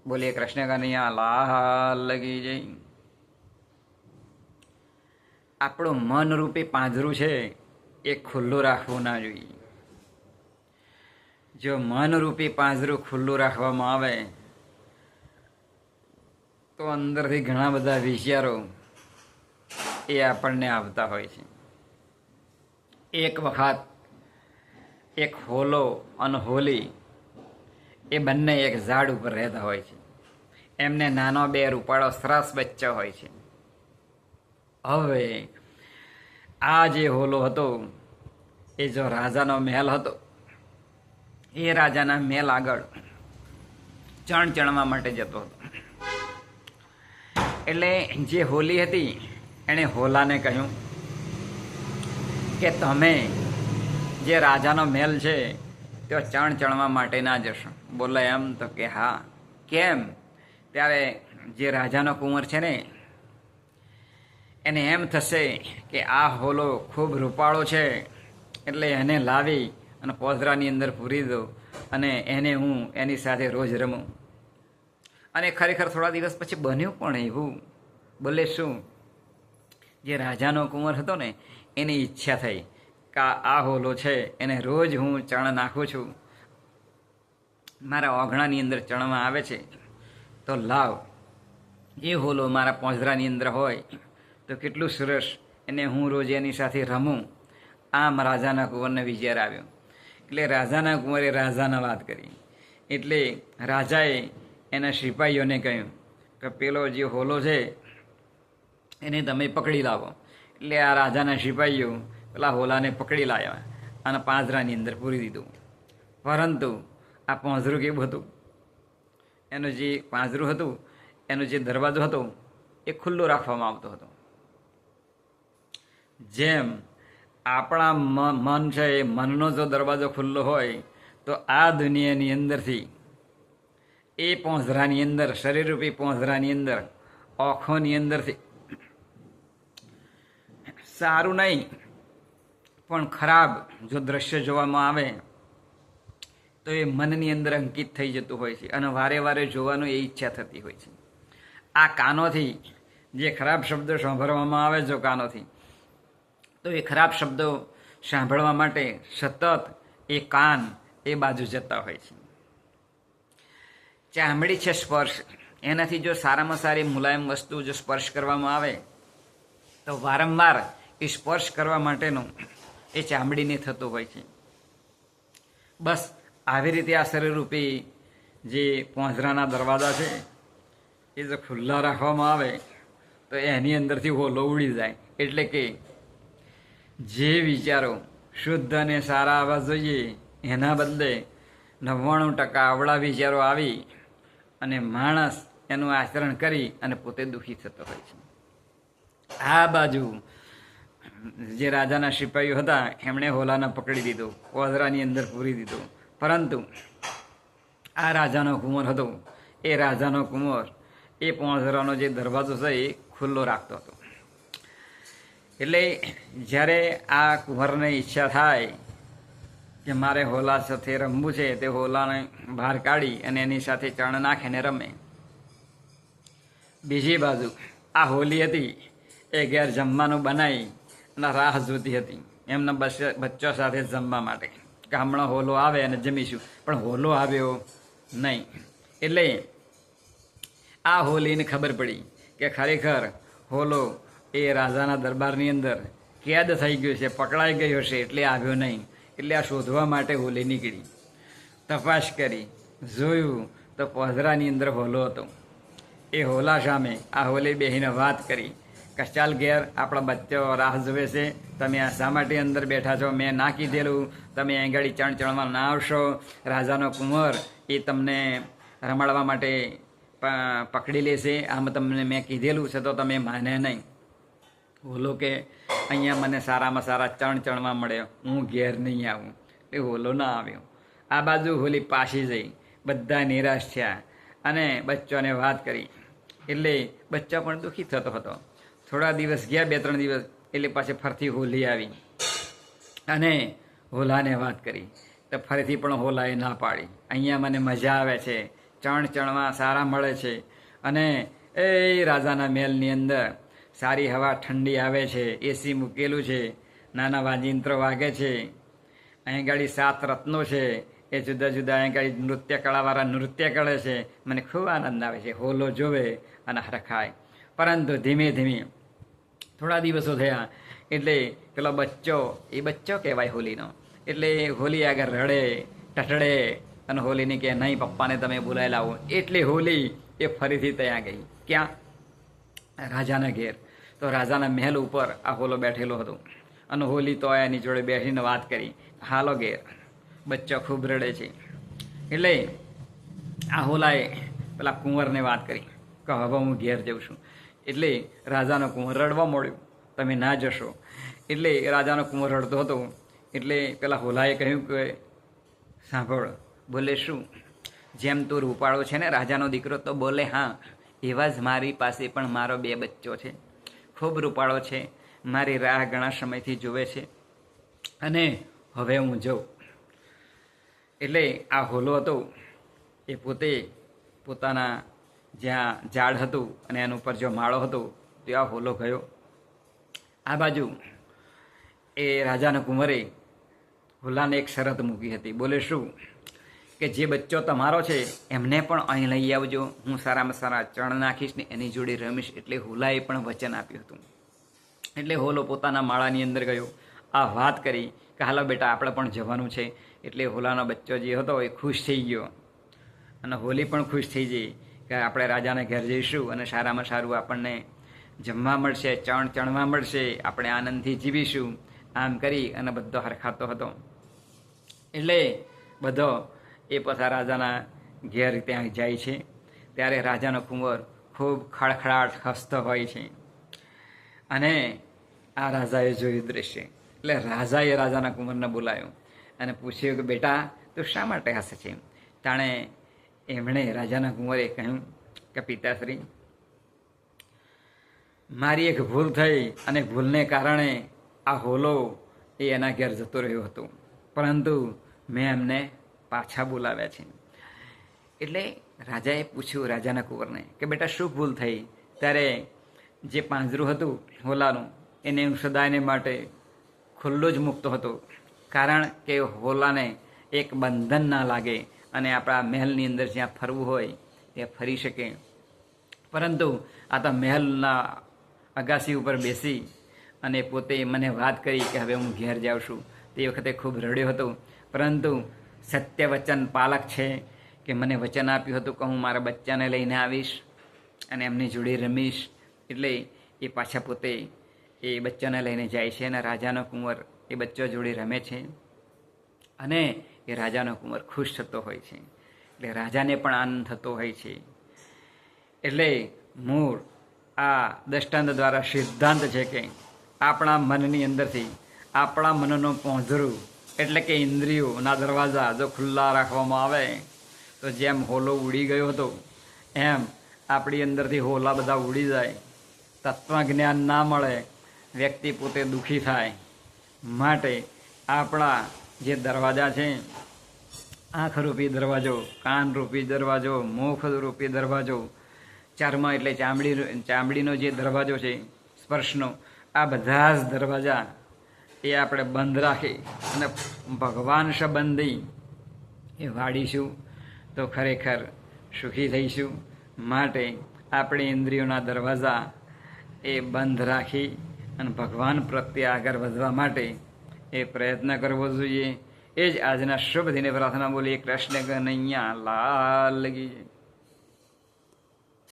બોલીએ કૃષ્ણ કનૈયા લાલ કી જય. આપણું મન રૂપી પાંજરું છે એ ખુલ્લું રાખવું ના જોઈએ. જો મન રૂપી પાંજરું ખુલ્લું રાખવામાં આવે તો અંદરથી ઘણા બધા વિચારો એ આપણને આવતા હોય છે. એક વખત એક હોલો અને હોલી એ બંને એક ઝાડ ઉપર રહેતા હોય છે. એમને નાનો બે રૂપાળો સરસ બચ્ચો હોય છે. હવે આ જે હોલો હતો એ જો રાજાનો મહેલ હતો, એ રાજાના મહેલ આગળ ચણ ચણવા માટે જતો હતો. એટલે જે હોલી હતી એણે હોલાને કહ્યું કે તમે જે રાજાનો મહેલ છે તે ચણ ચણવા માટે ના જશો. બોલે એમ તો કે હા. કેમ? ત્યારે જે રાજાનો કુંવર છે ને એને એમ થશે કે આ હોલો ખૂબ રૂપાળો છે એટલે એને લાવી અને પોઝરાની અંદર પૂરી દો અને એને હું એની સાથે રોજ રમું. અને ખરેખર થોડા દિવસ પછી બન્યું પણ એવું. બોલે શું? જે રાજાનો કુંવર હતો ને એની ઈચ્છા થઈ કે આ હોલો છે એને રોજ હું ચણ નાખું છું, મારા ઓઘણાની અંદર ચણમાં આવે છે, તો લાવ એ હોલો મારા પોંજરાની અંદર હોય તો કેટલું સરસ, એને હું રોજ એની સાથે રમું. આમ રાજાના કુંવરને વિચાર આવ્યો. એટલે રાજાના કુંવરે રાજાને વાત કરી. એટલે રાજાએ એના સિપાહીઓને કહ્યું કે પેલો જે હોલો છે એને તમે પકડી લાવો. એટલે આ રાજાના સિપાહીઓ પેલા હોલાને પકડી લાવ્યા અને પાંજરાની અંદર પૂરી દીધું. પરંતુ આ પાંજરું કેવું હતું? એનું જે પાંજરું હતું એનો જે દરવાજો હતો એ ખુલ્લો રાખવામાં આવતો હતો. જેમ આપણા મન છે એ મનનો જો દરવાજો ખુલ્લો હોય તો આ દુનિયાની અંદરથી એ પોંજરાની અંદર, શરીરરૂપી પોંજરાની અંદર, આંખોની અંદરથી સારું નહીં પણ ખરાબ જો દ્રશ્ય જોવામાં આવે તો એ મનની અંદર અંકિત થઈ જતું હોય છે અને વારે વારે જોવાનું એ ઈચ્છા થતી હોય છે. આ કાનોથી જે ખરાબ શબ્દો સાંભળવામાં આવે જો કાનોથી, તો એ ખરાબ શબ્દો સાંભળવા માટે સતત એ કાન એ બાજુ જતા હોય છે. ચામડી છે સ્પર્શ, એનાથી જો સારામાં સારી મુલાયમ વસ્તુ જો સ્પર્શ કરવામાં આવે તો વારંવાર એ સ્પર્શ કરવા માટેનું એ ચામડીને થતું હોય છે. બસ આવી રીતે આ શરીરરૂપી જે પોંજરાના દરવાજા છે એ જો ખુલ્લા રાખવામાં આવે તો એની અંદરથી હોલો ઉડી જાય. એટલે કે જે વિચારો શુદ્ધ અને સારા આવવા જોઈએ એના બદલે 99% આવડા વિચારો આવી અને માણસ એનું આચરણ કરી અને પોતે દુઃખી થતો હોય છે. આ બાજુ જે રાજાના સિપાહીઓ હતા એમણે હોલાને પકડી દીધો, પોજરાની અંદર પૂરી દીધો. પરંતુ આ રાજાનો કુંવર હતો, એ રાજાનો કુંવર એ પોજરાનો જે દરવાજો છે એ ખુલ્લો રાખતો હતો. એટલે જ્યારે આ કુંવરને ઈચ્છા થાય કે મારે હોલા સાથે રમવું છે, તે હોલાને બહાર કાઢી અને એની સાથે ચણ નાખીને રમે. બીજી બાજુ આ હોલી હતી એ ઘેર જમવાનું બનાવી અને રાહ જોતી હતી એમના બચ્ચો સાથે જમવા માટે કે હમણાં હોલો આવે અને જમીશું. પણ હોલો આવ્યો નહીં. એટલે આ હોલીને ખબર પડી કે ખરેખર હોલો એ રાજાના દરબારની અંદર કેદ થઈ ગયો છે, પકડાઈ ગયો છે, એટલે આવ્યો નહીં. એટલે આ શોધવા માટે હોલી નીકળી. તપાસ કરી, જોયું તો પોજરાની અંદર હોલો હતો. એ હોલા સામે આ હોલી બેહીને વાત કરી કે ચાલ ઘેર, આપણા બચ્ચો રાહ જોવે છે, તમે આ શા માટે અંદર બેઠા છો? મેં ના કીધેલું તમે અહીં ગાડી ચણ ચણવા ના આવશો? રાજાનો કુંવર એ તમને રમાડવા માટે પકડી લેશે, આમ તમને મેં કીધેલું છે તો તમે માને નહીં. હોલો કે અહીંયા મને સારામાં સારા ચણ ચણવા મળે, હું ઘેર નહીં આવું. એ હોલો ના આવ્યો. આ બાજુ હોલી પાછી જઈ, બધા નિરાશ થયા અને બચ્ચોને વાત કરી. એટલે બચ્ચો પણ દુઃખી થતો હતો. થોડા દિવસ ગયા, 2-3 દિવસ, એટલે પાછી ફરતી હોલી આવી અને હોલાને વાત કરી તો ફરીથી પણ હોલાએ ના પાડી. અહીંયા મને મજા આવે છે, ચણવા સારા મળે છે અને એ રાજાના મહેલની અંદર સારી હવા ઠંડી આવે છે, એસી મૂકેલું છે, નાના વાજિંત્રો વાગે છે, અહીં ગાડી 7 રત્નો છે, એ જુદા જુદા અહીં ગાડી નૃત્ય કળાવાળા નૃત્ય કરે છે. મને ખૂબ આનંદ આવે છે હોલો જોવે અને હરખાય. પરંતુ ધીમે ધીમે થોડા દિવસો થયા એટલે પેલો બચ્ચો કહેવાય હોલીનો, એટલે હોલી આગળ રડે ટટડે અને હોલીને કહે નહીં પપ્પાને તમે બોલાવી લાવો. એટલે હોલી એ ફરીથી ત્યાં ગઈ. ક્યાં? રાજાના ઘેર. તો રાજાના મહેલ ઉપર આ હોલો બેઠેલો હતો અને હોલી તો એની જોડે બેસીને વાત કરી, હાલો ઘેર. બચ્ચો ખૂબ રડે છે. એટલે આ હોલાએ પેલા કુંવરને વાત કરી કે હવે હું ઘેર જઉં છું. એટલે રાજાનો કુંવર રડવા મળ્યો, તમે ના જશો. એટલે રાજાનો કુંવર રડતો હતો. એટલે પેલા હોલાએ કહ્યું કે સાંભળ, બોલે શું? જેમ તું રૂપાળો છે ને રાજાનો દીકરો, તો બોલે હા, એવા જ મારી પાસે પણ મારો 2 બચ્ચો છે, ખૂબ રૂપાળો છે, મારી રાહ ઘણા સમયથી જુએ છે અને હવે હું જાઉં. એટલે આ હોલો હતો એ પોતે પોતાના જ્યાં ઝાડ હતું અને એના ઉપર જો માળો હતો ત્યાં હોલો ગયો. આ બાજુ એ રાજાના કુંવરે હોલાને એક શરત મૂકી હતી. બોલે શું? કે જે બચ્ચો તમારો છે એમને પણ અહીં લઈ આવજો, હું સારામાં સારા ચણ નાખીશ ને એની જોડે રમીશ. એટલે હોલાએ પણ વચન આપ્યું હતું. એટલે હોલો પોતાના માળાની અંદર ગયો, આ વાત કરી કે હાલો બેટા આપણે પણ જવાનું છે. એટલે હોલાનો બચ્ચો જે હતો એ ખુશ થઈ ગયો અને હોલી પણ ખુશ થઈ ગઈ કે આપણે રાજાને ઘેર જઈશું અને સારામાં સારું આપણને જમવા મળશે, ચણવા મળશે, આપણે આનંદથી જીવીશું. આમ કરી અને બધો હરખાતો હતો. એટલે બધો એ પાછા રાજાના ઘેર ત્યાં જાય છે. ત્યારે રાજાનો કુંવર ખૂબ ખડખડાટ હસતો હોય છે અને આ રાજાએ જોયું દ્રશ્ય. એટલે રાજાએ રાજાના કુંવરને બોલાવ્યો અને પૂછ્યું કે બેટા તું શા માટે હસે છે? તાણે એમણે રાજાના કુંવરે કહ્યું કે પિતાશ્રી, મારી એક ભૂલ થઈ અને ભૂલને કારણે આ હોલો એ એના ઘેર જતો રહ્યો હતો, પરંતુ મેં એમને પાછા બોલાવ્યા છે. એટલે રાજાએ પૂછ્યું રાજાના કુંવરને કે બેટા શું ભૂલ થઈ? ત્યારે જે પાંજરું હતું હોલાનું એને હું સદાયને માટે ખુલ્લું જ મૂકતો હતો, કારણ કે હોલાને એક બંધન ના લાગે અને આપણા મહેલની અંદર જ્યાં ફરવું હોય ત્યાં ફરી શકે. પરંતુ આ તો મહેલના અગાસી ઉપર બેસી અને પોતે મને વાત કરી કે હવે હું ઘેર જાઉં છું. તે વખતે ખૂબ રડ્યો હતો, પરંતુ સત્ય વચન પાલક છે કે મને વચન આપ્યું હતું કે હું મારા બચ્ચાને લઈને આવીશ અને એમની જોડે રમીશ. એટલે એ પાછા પોતે એ બચ્ચાને લઈને જાય છે અને રાજાનો કુંવર એ બચ્ચો જોડે રમે છે અને એ રાજાનો કુંવર ખુશ થતો હોય છે. એટલે રાજાને પણ આનંદ થતો હોય છે. એટલે મૂળ આ દૃષ્ટાંત દ્વારા સિદ્ધાંત છે કે આપણા મનની અંદરથી આપણા મનનું પોંઝરું એટલે કે ઇન્દ્રિયોના દરવાજા જો ખુલ્લા રાખવામાં આવે તો જેમ હોલો ઉડી ગયો હતો એમ આપણી અંદરથી હોલા બધા ઉડી જાય, તત્વજ્ઞાન ના મળે, વ્યક્તિ પોતે દુઃખી થાય. માટે આપણા જે દરવાજા છે, આંખરૂપી દરવાજો, કાનરૂપી દરવાજો, મુખરૂપી દરવાજો, ચર્મ એટલે ચામડીનો જે દરવાજો છે સ્પર્શનો, આ બધા જ દરવાજા એ આપણે બંધ રાખી અને ભગવાન સંબંધી એ વાળીશું તો ખરેખર સુખી થઈશું. માટે આપણે ઇન્દ્રિયોના દરવાજા એ બંધ રાખી અને ભગવાન પ્રત્યે આગળ વધવા માટે એ પ્રયત્ન કરવો જોઈએ. એ જ આજના શુભ દિને પ્રાર્થના બોલીએ. કૃષ્ણ કનૈયા લાલ કી જય.